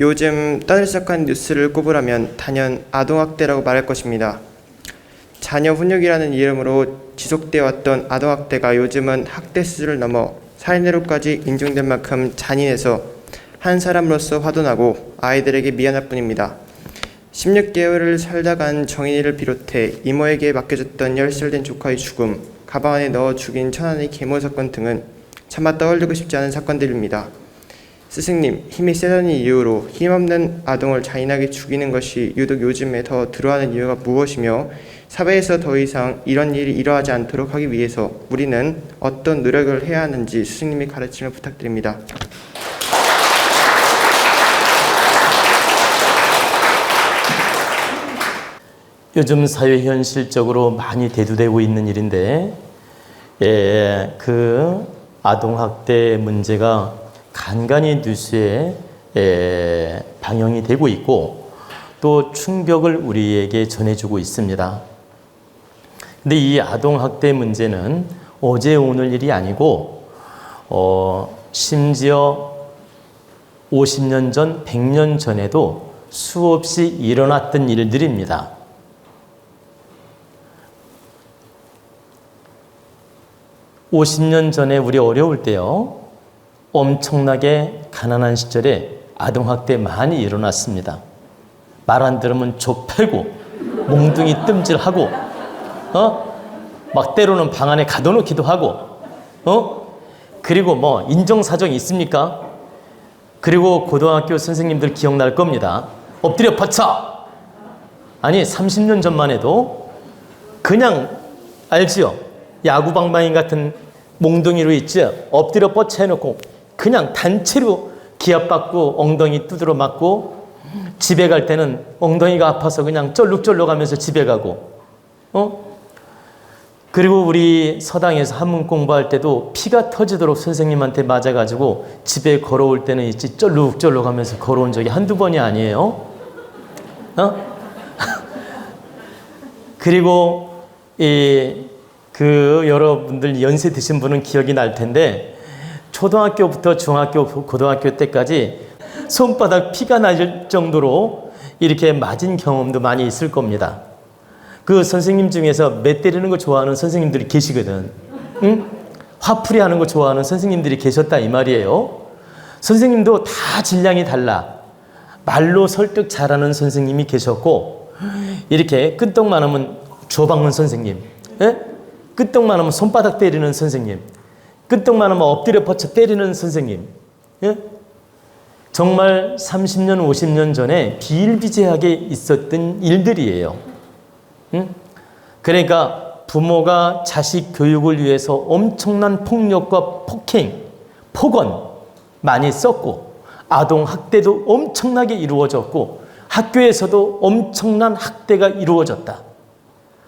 요즘 떠들썩한 뉴스를 꼽으라면 단연 아동학대라고 말할 것입니다. 자녀 훈육이라는 이름으로 지속되어 왔던 아동학대가 요즘은 학대 수준을 넘어 살인으로까지 인정된 만큼 잔인해서 한 사람으로서 화도 나고 아이들에게 미안할 뿐입니다. 16개월을 살다 간 정인이를 비롯해 이모에게 맡겨졌던 10살 된 조카의 죽음, 가방 안에 넣어 죽인 천안의 계모 사건 등은 차마 떠올리고 싶지 않은 사건들입니다. 스승님, 힘이 세다는 이유로 힘없는 아동을 잔인하게 죽이는 것이 유독 요즘에 더 드러나는 이유가 무엇이며 사회에서 더 이상 이런 일이 일어나지 않도록 하기 위해서 우리는 어떤 노력을 해야 하는지 스승님의 가르침을 부탁드립니다. 요즘 사회 현실적으로 많이 대두되고 있는 일인데 그 아동학대 문제가 간간히 뉴스에 방영이 되고 있고 또 충격을 우리에게 전해주고 있습니다. 근데 이 아동학대 문제는 어제 오늘 일이 아니고 심지어 50년 전, 100년 전에도 수없이 일어났던 일들입니다. (50년) 전에 우리 어려울 때요, 엄청나게 가난한 시절에 아동학대 많이 일어났습니다. 말 안 들으면 조 패고 몽둥이 뜸질하고 막 때로는 방 안에 가둬놓기도 하고 그리고 뭐 인정사정이 있습니까? 그리고 고등학교 선생님들 기억날 겁니다. 엎드려 뻗쳐! 아니 30년 전만 해도 그냥 알지요? 야구방망이 같은 몽둥이로 있죠? 엎드려 뻗쳐 해놓고 그냥 단체로 기합받고 엉덩이 두드러 맞고 집에 갈 때는 엉덩이가 아파서 그냥 쩔룩쩔룩 하면서 집에 가고 그리고 우리 서당에서 한문 공부할 때도 피가 터지도록 선생님한테 맞아가지고 집에 걸어올 때는 있지 쩔룩쩔룩 하면서 걸어온 적이 한두 번이 아니에요. 그리고 여러분들 연세 드신 분은 기억이 날 텐데 초등학교부터 중학교, 고등학교 때까지 손바닥 피가 날 정도로 이렇게 맞은 경험도 많이 있을 겁니다. 그 선생님 중에서 매 때리는 거 좋아하는 선생님들이 계시거든. 응? 화풀이 하는 거 좋아하는 선생님들이 계셨다 이 말이에요. 선생님도 다 질량이 달라. 말로 설득 잘하는 선생님이 계셨고 이렇게 끈떡만 하면 주워박는 선생님, 끈떡만 하면 손바닥 때리는 선생님, 끈떡만 하면 엎드려 뻗쳐 때리는 선생님. 정말 30년, 50년 전에 비일비재하게 있었던 일들이에요. 그러니까 부모가 자식 교육을 위해서 엄청난 폭력과 폭행, 폭언 많이 썼고 아동학대도 엄청나게 이루어졌고 학교에서도 엄청난 학대가 이루어졌다.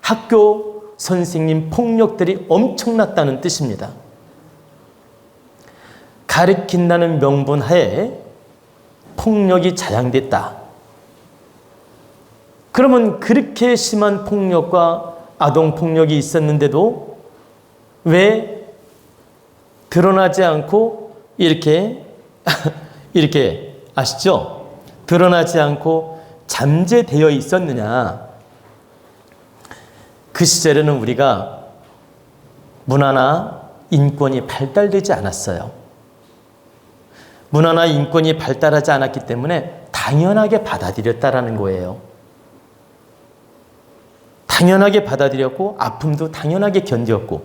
학교 선생님 폭력들이 엄청났다는 뜻입니다. 가르친다는 명분 하에 폭력이 자양됐다. 그러면 그렇게 심한 폭력과 아동폭력이 있었는데도 왜 드러나지 않고 이렇게 아시죠? 드러나지 않고 잠재되어 있었느냐? 그 시절에는 우리가 문화나 인권이 발달되지 않았어요. 문화나 인권이 발달하지 않았기 때문에 당연하게 받아들였다라는 거예요. 당연하게 받아들였고 아픔도 당연하게 견뎠고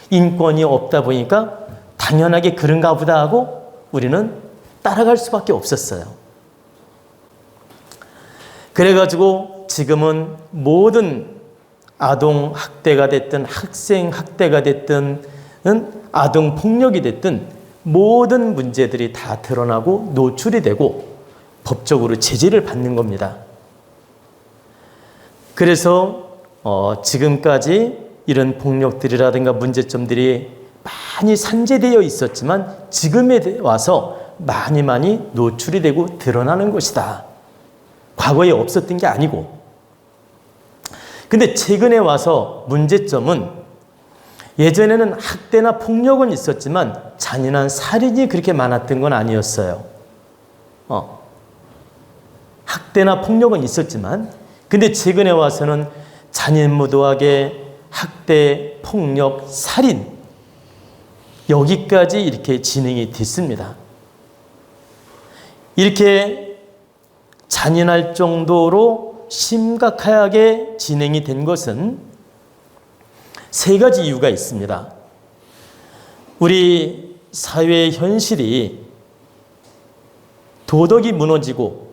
인권이 없다 보니까 당연하게 그런가 보다 하고 우리는 따라갈 수밖에 없었어요. 그래가지고 지금은 모든 아동 학대가 됐든 학생 학대가 됐든 아동 폭력이 됐든 모든 문제들이 다 드러나고 노출이 되고 법적으로 제재를 받는 겁니다. 그래서 지금까지 이런 폭력들이라든가 문제점들이 많이 산재되어 있었지만 지금에 와서 많이 노출이 되고 드러나는 것이다. 과거에 없었던 게 아니고. 근데 최근에 와서 문제점은 예전에는 학대나 폭력은 있었지만 잔인한 살인이 그렇게 많았던 건 아니었어요. 학대나 폭력은 있었지만, 근데 최근에 와서는 잔인무도하게 학대, 폭력, 살인, 여기까지 이렇게 진행이 됐습니다. 이렇게 잔인할 정도로 심각하게 진행이 된 것은 세 가지 이유가 있습니다. 우리 사회의 현실이 도덕이 무너지고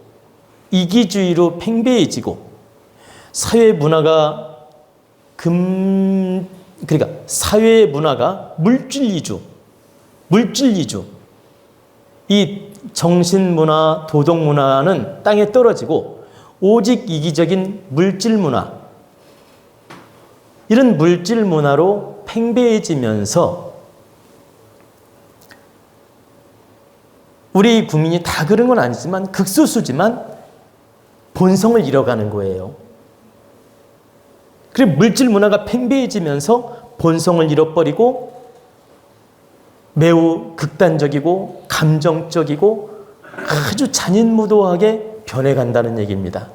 이기주의로 팽배해지고 사회 문화가 그러니까 사회의 문화가 물질 위주, 이 정신 문화, 도덕 문화는 땅에 떨어지고 오직 이기적인 물질 문화, 이런 물질 문화로 팽배해지면서 우리 국민이 다 그런 건 아니지만 극소수지만 본성을 잃어가는 거예요. 그리고 물질 문화가 팽배해지면서 본성을 잃어버리고 매우 극단적이고 감정적이고 아주 잔인무도하게 변해간다는 얘기입니다.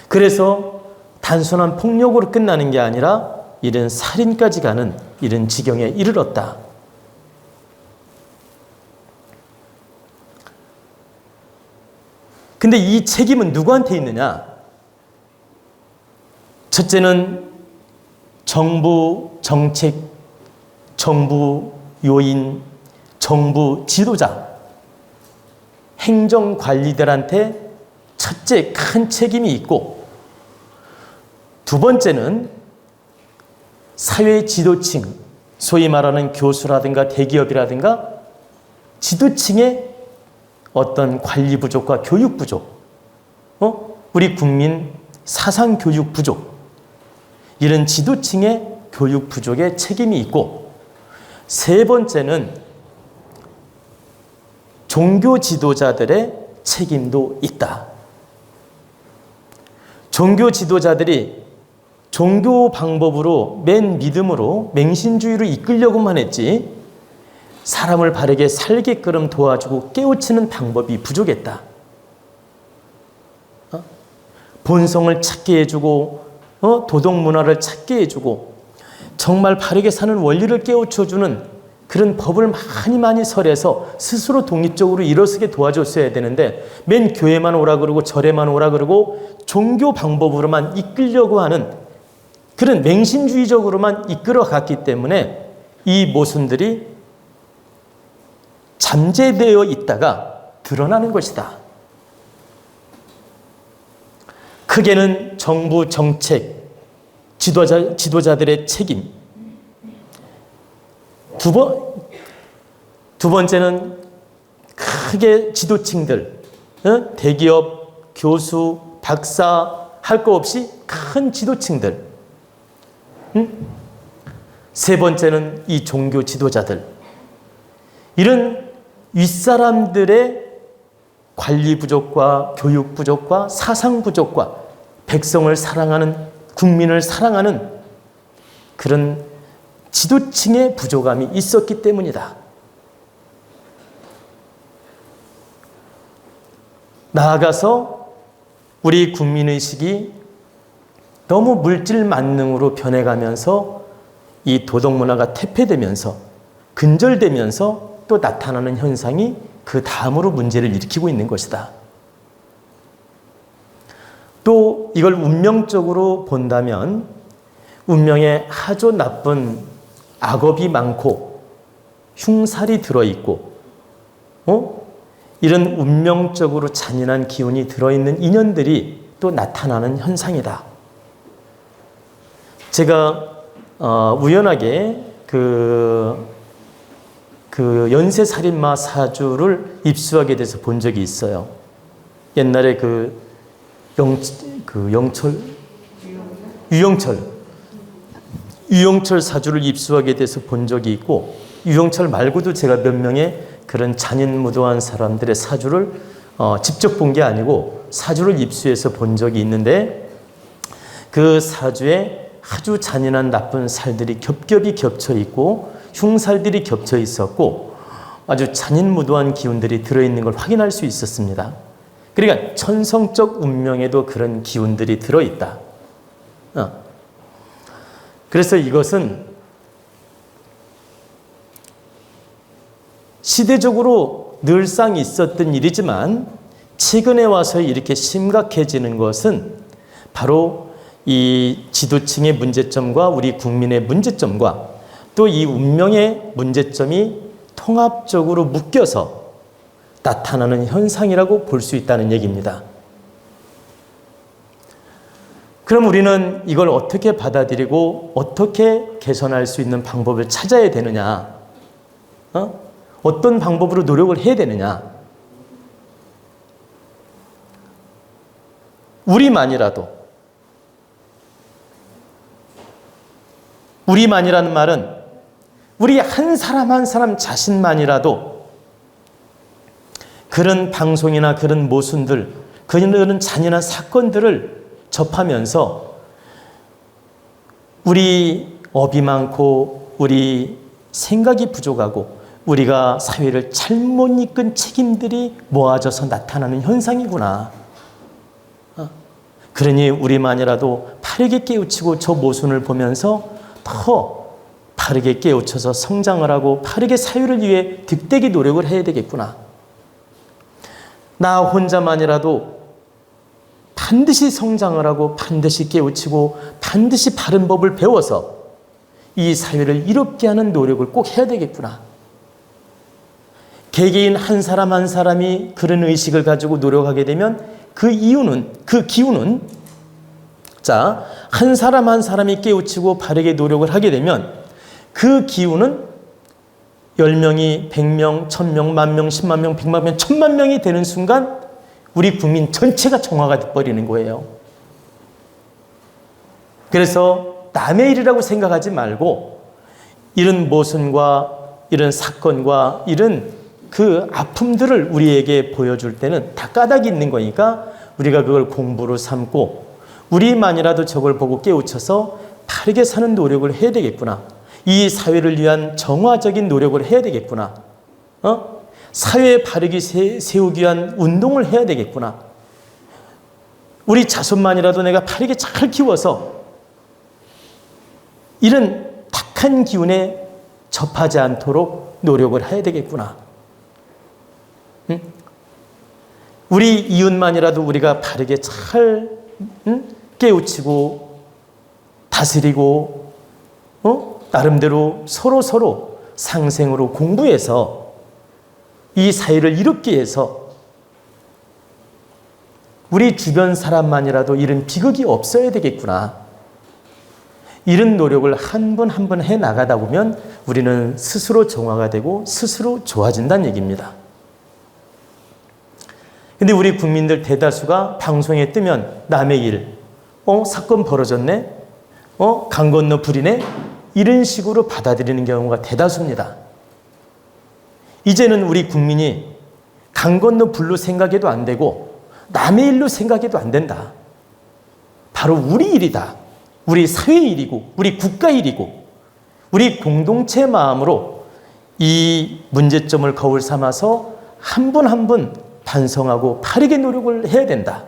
그래서 단순한 폭력으로 끝나는 게 아니라 이런 살인까지 가는 이런 지경에 이르렀다. 근데 이 책임은 누구한테 있느냐? 첫째는 정부 정책, 정부 요인, 정부 지도자, 행정관리들한테 첫째 큰 책임이 있고, 두 번째는 사회 지도층, 소위 말하는 교수라든가 대기업이라든가 지도층의 어떤 관리 부족과 교육 부족, 우리 국민 사상 교육 부족, 이런 지도층의 교육 부족에 책임이 있고, 세 번째는 종교 지도자들의 책임도 있다. 종교 지도자들이 종교 방법으로 맨 믿음으로 맹신주의로 이끌려고만 했지 사람을 바르게 살게끔 도와주고 깨우치는 방법이 부족했다. 본성을 찾게 해주고 도덕 문화를 찾게 해주고 정말 바르게 사는 원리를 깨우쳐주는 그런 법을 많이 설해서 스스로 독립적으로 일어서게 도와줬어야 되는데 맨 교회만 오라 그러고 절에만 오라 그러고 종교 방법으로만 이끌려고 하는 그런 맹신주의적으로만 이끌어갔기 때문에 이 모순들이 잠재되어 있다가 드러나는 것이다. 크게는 정부 정책, 지도자들의 책임. 두 번째는 크게 지도층들, 대기업, 교수, 박사 할 거 없이 큰 지도층들. 세 번째는 이 종교 지도자들. 이런 윗사람들의 관리 부족과 교육 부족과 사상 부족과 백성을 사랑하는, 국민을 사랑하는 그런 지도층의 부족함이 있었기 때문이다. 나아가서 우리 국민의식이 너무 물질 만능으로 변해가면서 이 도덕 문화가 퇴폐되면서 근절되면서 또 나타나는 현상이 그 다음으로 문제를 일으키고 있는 것이다. 또 이걸 운명적으로 본다면 운명에 아주 나쁜 악업이 많고 흉살이 들어있고 이런 운명적으로 잔인한 기운이 들어있는 인연들이 또 나타나는 현상이다. 제가 우연하게 그 연쇄살인마 사주를 입수하게 돼서 본 적이 있어요. 옛날에 유영철 사주를 입수하게 돼서 본 적이 있고, 유영철 말고도 제가 몇 명의 그런 잔인무도한 사람들의 사주를 직접 본 게 아니고 사주를 입수해서 본 적이 있는데, 그 사주에 아주 잔인한 나쁜 살들이 겹겹이 겹쳐 있고 흉살들이 겹쳐 있었고 아주 잔인무도한 기운들이 들어있는 걸 확인할 수 있었습니다. 그러니까 천성적 운명에도 그런 기운들이 들어있다. 그래서 이것은 시대적으로 늘상 있었던 일이지만 최근에 와서 이렇게 심각해지는 것은 바로 이 지도층의 문제점과 우리 국민의 문제점과 또 이 운명의 문제점이 통합적으로 묶여서 나타나는 현상이라고 볼 수 있다는 얘기입니다. 그럼 우리는 이걸 어떻게 받아들이고 어떻게 개선할 수 있는 방법을 찾아야 되느냐? 어떤 방법으로 노력을 해야 되느냐? 우리만이라는 말은 우리 한 사람 한 사람 자신만이라도 그런 방송이나 그런 모순들, 그런 잔인한 사건들을 접하면서 우리 업이 많고 우리 생각이 부족하고 우리가 사회를 잘못 이끈 책임들이 모아져서 나타나는 현상이구나. 그러니 우리만이라도 바르게 깨우치고 저 모순을 보면서 더 바르게 깨우쳐서 성장을 하고 바르게 사회를 위해 득되게 노력을 해야 되겠구나. 나 혼자만이라도 반드시 성장을 하고 반드시 깨우치고 반드시 바른 법을 배워서 이 사회를 이롭게 하는 노력을 꼭 해야 되겠구나. 개개인 한 사람 한 사람이 그런 의식을 가지고 노력하게 되면 그 기운은 한 사람 한 사람이 깨우치고 바르게 노력을 하게 되면 그 기운은 10명이 100명, 1000명, 10,000명, 10만 명, 100만 명, 1000만 명이 되는 순간 우리 국민 전체가 정화가 돼버리는 거예요. 그래서 남의 일이라고 생각하지 말고 이런 모순과 이런 사건과 이런 그 아픔들을 우리에게 보여줄 때는 다 까닭이 있는 거니까 우리가 그걸 공부로 삼고 우리만이라도 저걸 보고 깨우쳐서 바르게 사는 노력을 해야 되겠구나. 이 사회를 위한 정화적인 노력을 해야 되겠구나. 사회에 바르게 세우기 위한 운동을 해야 되겠구나. 우리 자손만이라도 내가 바르게 잘 키워서 이런 탁한 기운에 접하지 않도록 노력을 해야 되겠구나. 우리 이웃만이라도 우리가 바르게 잘 깨우치고 다스리고 나름대로 서로 상생으로 공부해서 이 사회를 이롭게 해서 우리 주변 사람만이라도 이런 비극이 없어야 되겠구나. 이런 노력을 한 번 한 번 해 나가다 보면 우리는 스스로 정화가 되고 스스로 좋아진다는 얘기입니다. 근데 우리 국민들 대다수가 방송에 뜨면 남의 일, 사건 벌어졌네? 강 건너 불이네? 이런 식으로 받아들이는 경우가 대다수입니다. 이제는 우리 국민이 강 건너 불로 생각해도 안 되고 남의 일로 생각해도 안 된다. 바로 우리 일이다. 우리 사회 일이고 우리 국가 일이고 우리 공동체 마음으로 이 문제점을 거울 삼아서 한 분 한 분 반성하고 바르게 노력을 해야 된다.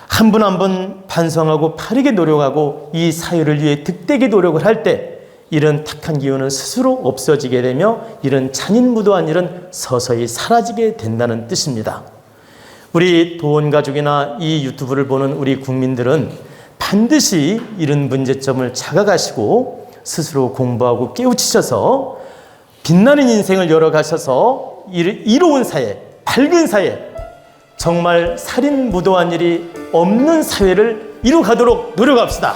한 분 한 분 반성하고 바르게 노력하고 이 사회를 위해 득되게 노력을 할 때 이런 탁한 기운은 스스로 없어지게 되며 이런 잔인무도한 일은 서서히 사라지게 된다는 뜻입니다. 우리 도원가족이나 이 유튜브를 보는 우리 국민들은 반드시 이런 문제점을 자각하시고 스스로 공부하고 깨우치셔서 빛나는 인생을 열어가셔서 이로운 사회, 밝은 사회, 정말 살인무도한 일이 없는 사회를 이루어가도록 노력합시다.